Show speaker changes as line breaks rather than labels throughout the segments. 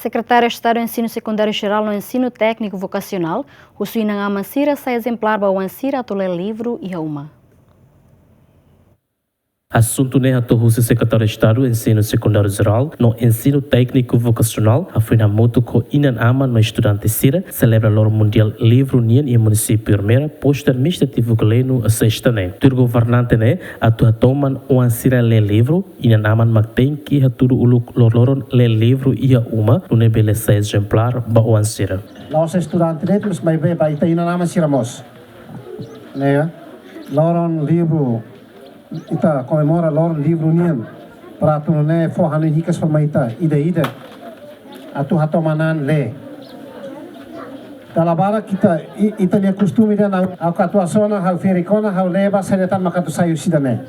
Secretário de Estado do Ensino Secundário Geral no Ensino Técnico Vocacional, o Suinang Amansira sai exemplar para o Ansira a toler livro e a uma.
Assunto né a o secretário de Estado do Ensino Secundário Geral no Ensino Técnico Vocacional, a foi na moto com Inan Ama no estudante Sira, celebra o Mundial Livro Nien e Município Primeira, posto administrativo Galeno a sexta né. O governante né, a toman o Ansira lê livro, Inan Ama mantém que a tudo o loron lê livro e a uma, no nebele 6 exemplar para o Ansira.
Nossa estudante né, mas vai ver, vai ter Inan Ama Siramos. Né? Loron livro ita comemora lor livro unian para tu ne forrano ricas forma ita ida atu hatomanan le talabara kita ita ne costume dan au katuasona hau fericona hau leva seretan makatu sayu sidane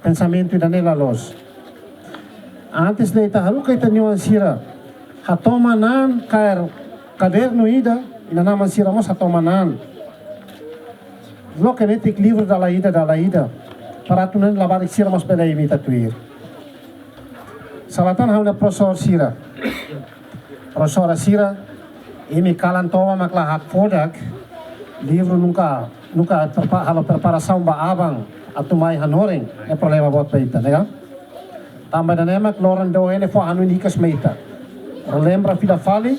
pensamento da nela los antes de ita haluka ita nuansira hatomanan caderno ida ina namansira mos hatomanan lo que netik livro da laida para tu não lavar e sira mas pela imita tuir. Salatan hauna professor sira. Professora sira imi kalan toma makla hak fodak livro nunca halo preparação ba abang atu mai hanoreng é problema bot peita, né? Também da nema loran do ele fo anu nikas meita. Lembra fila fali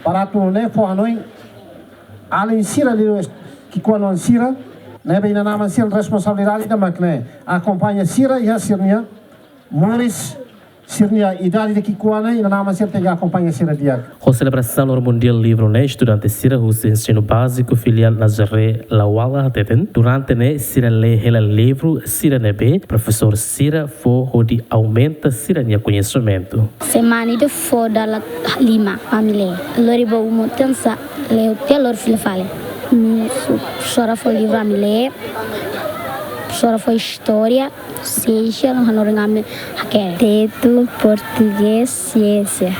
para tu ne fo anoin além sira que quando sira nebe ina nama sil responsabilidade da makne acompanha sira e a sirnia moris sirnia idade de kikuana ina nama sil tem acompanha sira dia.
A celebração do Mundial Livro né estudante Sira o ensino básico filial Nazaré Lawala teten durante né Sira lê hela livro Sira nebe professor Sira for de aumenta Sira nia conhecimento.
Semana de foda la lima família loribo mutança leu telor filfale. Professora foi livro a me ler, professora foi história, ciência, não hanor teto, português, ciência,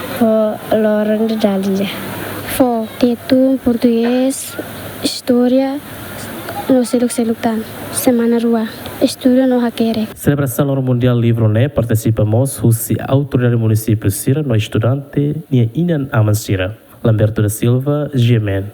Lauren de Dalija. Foi teto, português, história, não sei o que lutar. Semana rua, estudo no hackere.
Celebração do Mundial Livro né participamos se autoridade município Sira no estudante Inan Amansira. Lamberto da Silva, Gemen.